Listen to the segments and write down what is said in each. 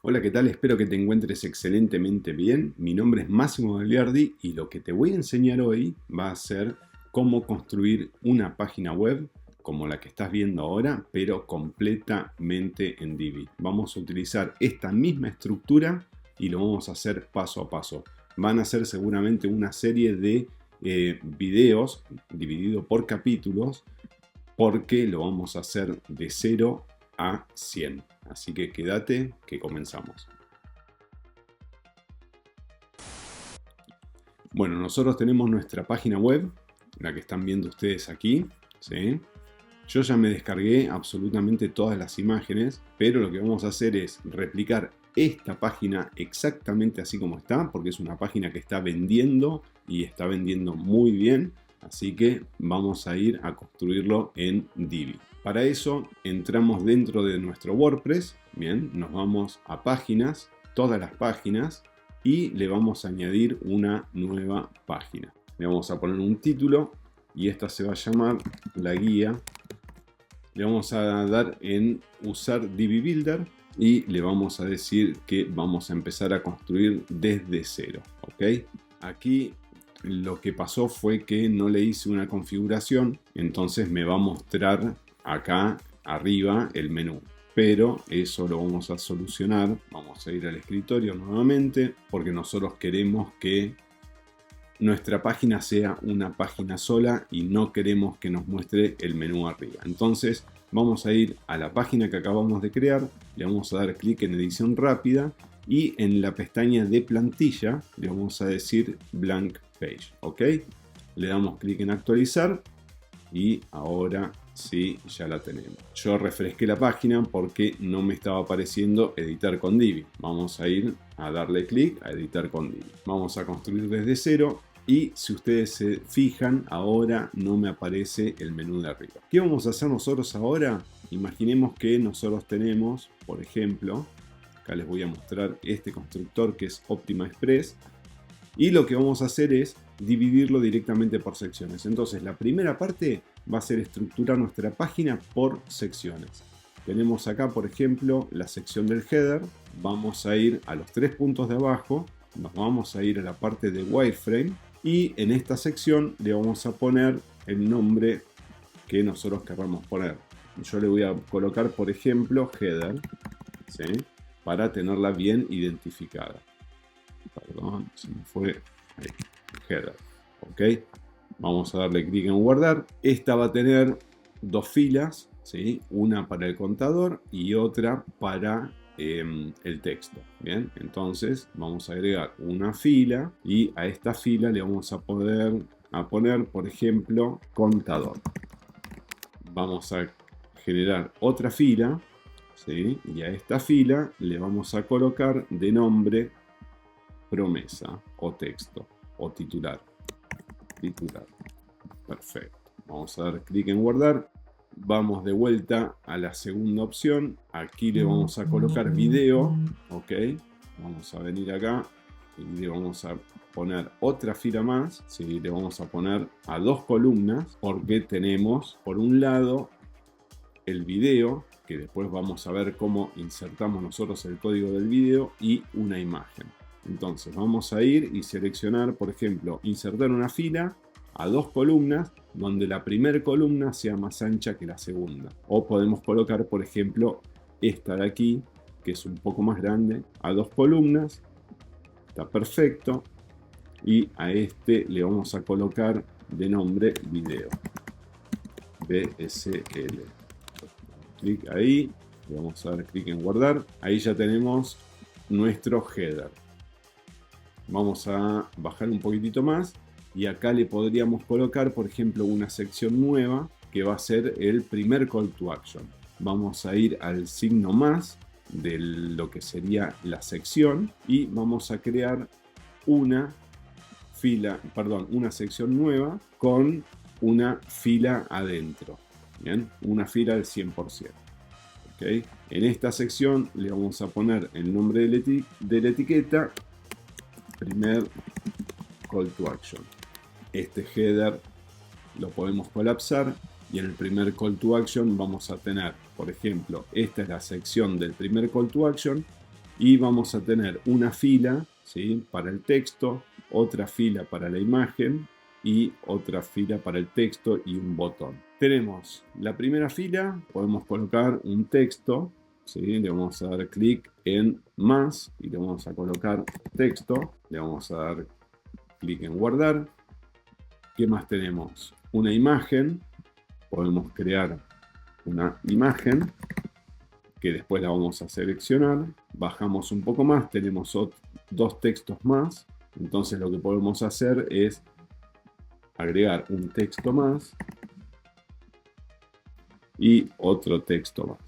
Hola, ¿qué tal? Espero que te encuentres excelentemente bien. Mi nombre es Máximo Gagliardi y lo que te voy a enseñar hoy va a ser cómo construir una página web como la que estás viendo ahora, pero completamente en Divi. Vamos a utilizar esta misma estructura y lo vamos a hacer paso a paso. Van a ser seguramente una serie de videos dividido por capítulos porque lo vamos a hacer de 0 a 100. Así que quédate que comenzamos. Bueno, nosotros tenemos nuestra página web, la que están viendo ustedes aquí, ¿sí? Yo ya me descargué absolutamente todas las imágenes, pero lo que vamos a hacer es replicar esta página exactamente así como está, porque es una página que está vendiendo y está vendiendo muy bien, así que vamos a ir a construirlo en Divi. Para eso entramos dentro de nuestro WordPress, bien, nos vamos a páginas, todas las páginas, y le vamos a añadir una nueva página. Le vamos a poner un título y esta se va a llamar la guía. Le vamos a dar en usar Divi Builder y le vamos a decir que vamos a empezar a construir desde cero, ¿ok? Aquí lo que pasó fue que no le hice una configuración, entonces me va a mostrar acá arriba el menú. Pero eso lo vamos a solucionar. Vamos a ir al escritorio nuevamente porque nosotros queremos que nuestra página sea una página sola y no queremos que nos muestre el menú arriba. Entonces vamos a ir a la página que acabamos de crear, le vamos a dar clic en edición rápida y en la pestaña de plantilla le vamos a decir blank page, ¿ok? Le damos clic en actualizar y ahora sí, ya la tenemos. Yo refresqué la página porque no me estaba apareciendo editar con Divi. Vamos a ir a darle clic a editar con Divi. Vamos a construir desde cero y si ustedes se fijan, ahora no me aparece el menú de arriba. ¿Qué vamos a hacer nosotros ahora? Imaginemos que nosotros tenemos, por ejemplo, acá les voy a mostrar este constructor que es Optima Express. Y lo que vamos a hacer es dividirlo directamente por secciones. Entonces la primera parte va a ser estructurar nuestra página por secciones. Tenemos acá, por ejemplo, la sección del header. Vamos a ir a los tres puntos de abajo. Nos vamos a ir a la parte de wireframe. Y en esta sección le vamos a poner el nombre que nosotros queramos poner. Yo le voy a colocar, por ejemplo, header, ¿sí? Para tenerla bien identificada. Perdón, se me fue ahí, header, ok. Vamos a darle clic en guardar. Esta va a tener dos filas, ¿sí? Una para el contador y otra para el texto. Bien, entonces vamos a agregar una fila y a esta fila le vamos a poner, por ejemplo, contador. Vamos a generar otra fila, ¿sí? Y a esta fila le vamos a colocar de nombre promesa o texto o titular. Perfecto. Vamos a dar clic en guardar. Vamos de vuelta a la segunda opción. Aquí le vamos a colocar video. Ok. Vamos a venir acá y le vamos a poner otra fila más. ¿Sí? Le vamos a poner a dos columnas porque tenemos por un lado el video, que después vamos a ver cómo insertamos nosotros el código del video, y una imagen. Entonces vamos a ir y seleccionar, por ejemplo, insertar una fila a dos columnas donde la primera columna sea más ancha que la segunda. O podemos colocar, por ejemplo, esta de aquí, que es un poco más grande, a dos columnas. Está perfecto. Y a este le vamos a colocar de nombre video. BSL. Clic ahí. Le vamos a dar clic en guardar. Ahí ya tenemos nuestro header. Vamos a bajar un poquitito más y acá le podríamos colocar, por ejemplo, una sección nueva que va a ser el primer call to action. Vamos a ir al signo más de lo que sería la sección y vamos a crear una sección nueva con una fila adentro. Bien, una fila del 100%. ¿Okay? En esta sección le vamos a poner el nombre de la etiqueta, primer call to action. Este header lo podemos colapsar y en el primer call to action vamos a tener, por ejemplo, esta es la sección del primer call to action Y vamos a tener una fila, ¿sí?, para el texto, otra fila para la imagen y otra fila para el texto y un botón. Tenemos la primera fila, podemos colocar un texto, ¿sí? Le vamos a dar clic en más y le vamos a colocar texto, le vamos a dar clic en guardar. ¿Qué más tenemos? Una imagen, podemos crear una imagen que después la vamos a seleccionar. Bajamos un poco más, tenemos dos textos más. Entonces lo que podemos hacer es agregar un texto más y otro texto más.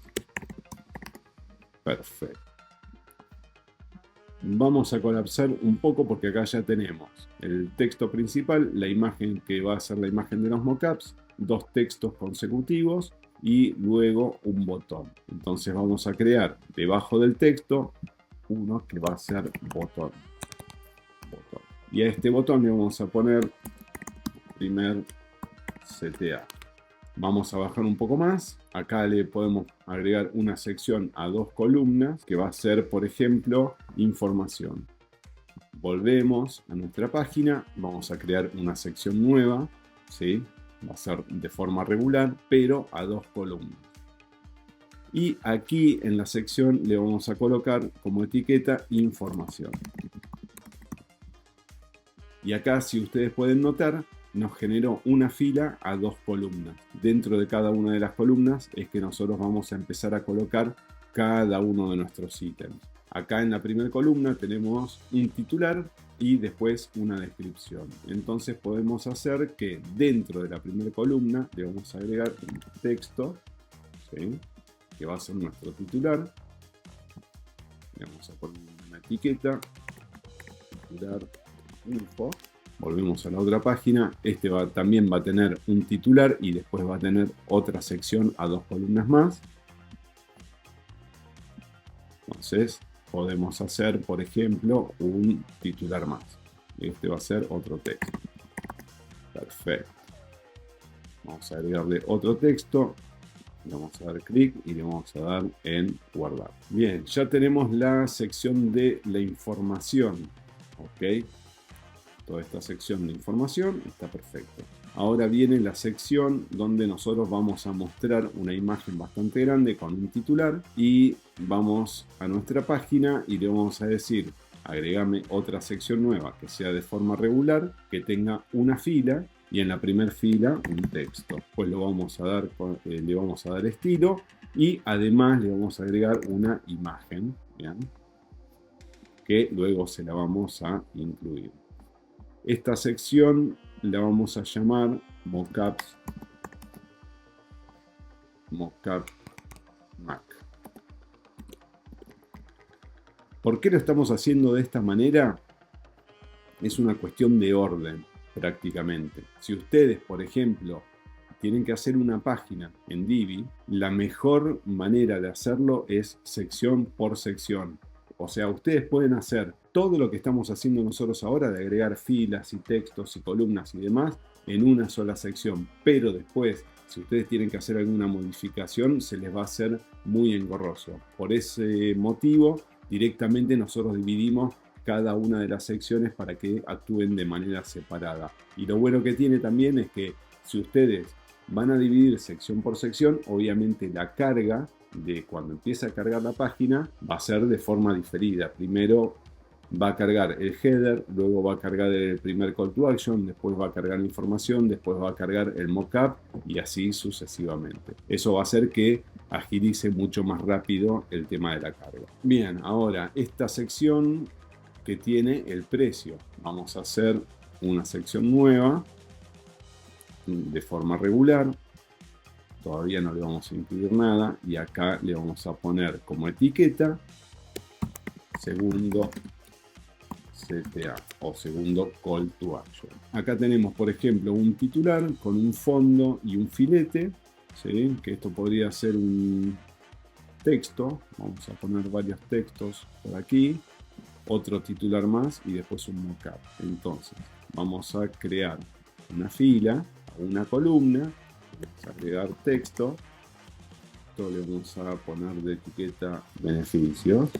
Perfecto. Vamos a colapsar un poco porque acá ya tenemos el texto principal, la imagen que va a ser la imagen de los mockups, dos textos consecutivos y luego un botón. Entonces vamos a crear debajo del texto uno que va a ser botón. Y a este botón le vamos a poner primer CTA. Vamos a bajar un poco más. Acá le podemos agregar una sección a dos columnas que va a ser, por ejemplo, información. Volvemos a nuestra página. Vamos a crear una sección nueva, ¿sí? Va a ser de forma regular, pero a dos columnas. Y aquí en la sección le vamos a colocar como etiqueta información. Y acá, si ustedes pueden notar, nos generó una fila a dos columnas. Dentro de cada una de las columnas es que nosotros vamos a empezar a colocar cada uno de nuestros ítems. Acá en la primera columna tenemos un titular y después una descripción. Entonces podemos hacer que dentro de la primera columna le vamos a agregar un texto, ¿sí?, que va a ser nuestro titular. Le vamos a poner una etiqueta, titular info. Volvemos a la otra página. Este también va a tener un titular y después va a tener otra sección a dos columnas más. Entonces podemos hacer, por ejemplo, un titular más. Este va a ser otro texto. Perfecto. Vamos a agregarle otro texto. Le vamos a dar clic y le vamos a dar en guardar. Bien, ya tenemos la sección de la información. ¿Ok? Toda esta sección de información está perfecto. Ahora viene la sección donde nosotros vamos a mostrar una imagen bastante grande con un titular y vamos a nuestra página y le vamos a decir: agregame otra sección nueva que sea de forma regular, que tenga una fila y en la primera fila un texto. Pues lo vamos a dar, le vamos a dar estilo y además le vamos a agregar una imagen, ¿bien?, que luego se la vamos a incluir. Esta sección la vamos a llamar Mockup Mac. ¿Por qué lo estamos haciendo de esta manera? Es una cuestión de orden, prácticamente. Si ustedes, por ejemplo, tienen que hacer una página en Divi, la mejor manera de hacerlo es sección por sección. O sea, ustedes pueden hacer todo lo que estamos haciendo nosotros ahora, de agregar filas y textos y columnas y demás, en una sola sección. Pero después, si ustedes tienen que hacer alguna modificación, se les va a hacer muy engorroso. Por ese motivo, directamente nosotros dividimos cada una de las secciones para que actúen de manera separada. Y lo bueno que tiene también es que si ustedes van a dividir sección por sección, obviamente la carga de cuando empieza a cargar la página va a ser de forma diferida. Primero va a cargar el header, luego va a cargar el primer call to action, después va a cargar la información, después va a cargar el mockup y así sucesivamente. Eso va a hacer que agilice mucho más rápido el tema de la carga. Bien, ahora esta sección que tiene el precio, vamos a hacer una sección nueva de forma regular. Todavía no le vamos a incluir nada y acá le vamos a poner como etiqueta segundo CTA o segundo call to action. Acá tenemos, por ejemplo, un titular con un fondo y un filete, ¿sí?, que esto podría ser un texto. Vamos a poner varios textos por aquí, otro titular más y después un mockup. Entonces vamos a crear una fila, una columna, vamos a agregar texto, esto le vamos a poner de etiqueta beneficios,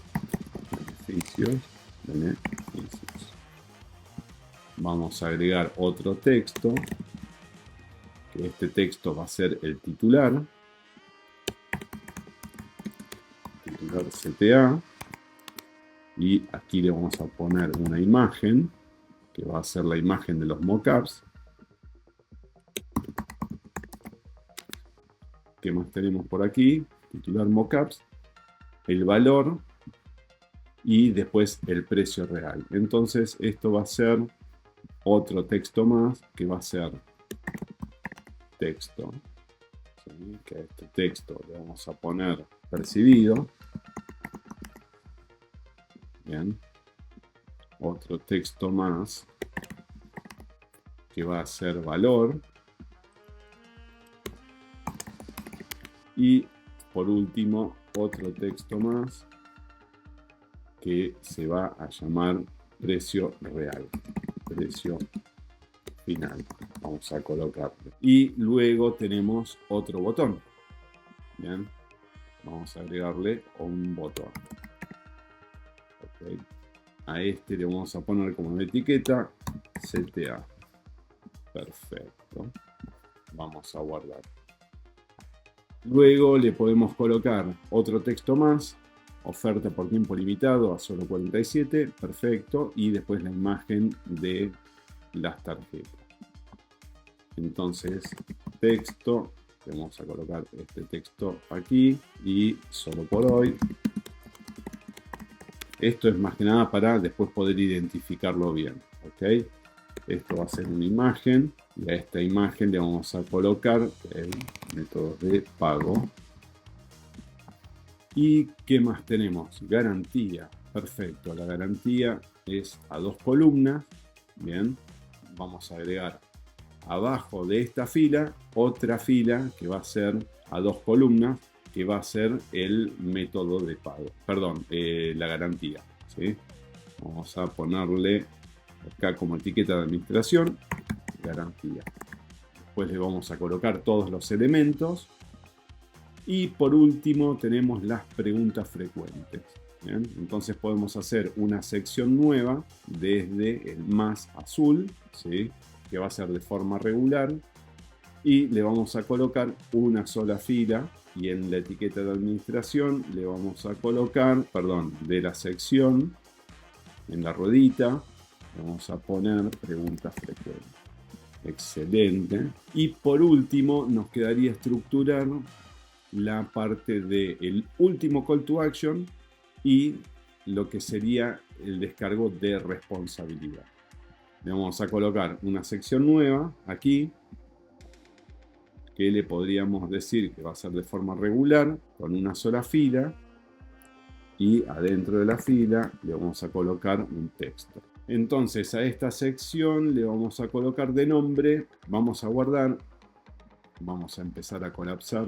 beneficios. Vamos a agregar otro texto, que este texto va a ser el titular CTA, y aquí le vamos a poner una imagen, que va a ser la imagen de los mockups. ¿Qué más tenemos por aquí? Titular mockups, el valor y después el precio real. Entonces esto va a ser otro texto más, que va a ser texto, ¿sí? Que a este texto le vamos a poner percibido. Bien. Otro texto más, que va a ser valor. Y por último, otro texto más, que se va a llamar precio real, precio final. Vamos a colocarlo. Y luego tenemos otro botón. Bien. Vamos a agregarle un botón. Okay. A este le vamos a poner como una etiqueta CTA. Perfecto. Vamos a guardar. Luego le podemos colocar otro texto más. Oferta por tiempo limitado a solo 47. Perfecto. Y después la imagen de las tarjetas. Entonces, texto. Vamos a colocar este texto aquí. Y solo por hoy. Esto es más que nada para después poder identificarlo bien. ¿Ok? Esto va a ser una imagen. Y a esta imagen le vamos a colocar el método de pago. ¿Y qué más tenemos? Garantía. Perfecto. La garantía es a 2 columnas. Bien. Vamos a agregar abajo de esta fila otra fila que va a ser a 2 columnas, que va a ser el método de pago. Perdón, la garantía. ¿Sí? Vamos a ponerle acá como etiqueta de administración, garantía. Después le vamos a colocar todos los elementos. Y por último tenemos las preguntas frecuentes. ¿Bien? Entonces podemos hacer una sección nueva desde el más azul, ¿sí? Que va a ser de forma regular. Y le vamos a colocar una sola fila. Y en la etiqueta de administración le vamos a colocar, perdón, de la sección, en la ruedita, vamos a poner preguntas frecuentes. Excelente. Y por último nos quedaría estructurar la parte del último call to action y lo que sería el descargo de responsabilidad. Le vamos a colocar una sección nueva aquí, que le podríamos decir que va a ser de forma regular, con una sola fila, y adentro de la fila le vamos a colocar un texto. Entonces a esta sección le vamos a colocar de nombre, vamos a guardar, vamos a empezar a colapsar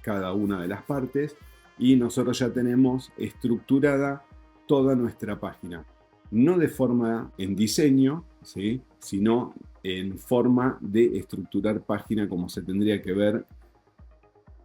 cada una de las partes, y nosotros ya tenemos estructurada toda nuestra página. No de forma en diseño, ¿sí? Sino en forma de estructurar página como se tendría que ver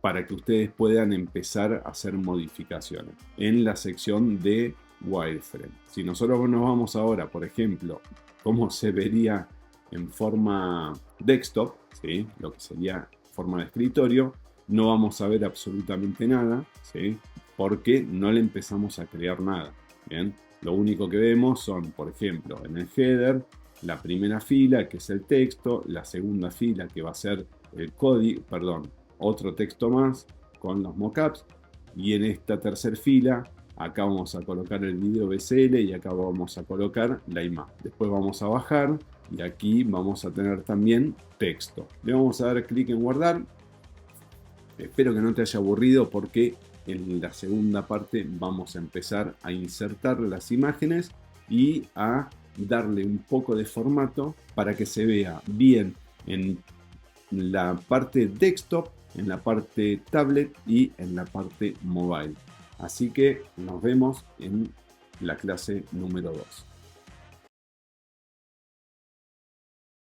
para que ustedes puedan empezar a hacer modificaciones en la sección de wireframe. Si nosotros nos vamos ahora, por ejemplo, cómo se vería en forma desktop, ¿sí? Lo que sería forma de escritorio, no vamos a ver absolutamente nada, ¿sí? Porque no le empezamos a crear nada. ¿Bien? Lo único que vemos son, por ejemplo, en el header, la primera fila, que es el texto, la segunda fila, que va a ser el código, perdón, otro texto más con los mockups, y en esta tercera fila, acá vamos a colocar el video BCL y acá vamos a colocar la imagen. Después vamos a bajar y aquí vamos a tener también texto. Le vamos a dar clic en guardar. Espero que no te haya aburrido porque en la segunda parte vamos a empezar a insertar las imágenes y a darle un poco de formato para que se vea bien en la parte desktop, en la parte tablet y en la parte mobile. Así que nos vemos en la clase número 2.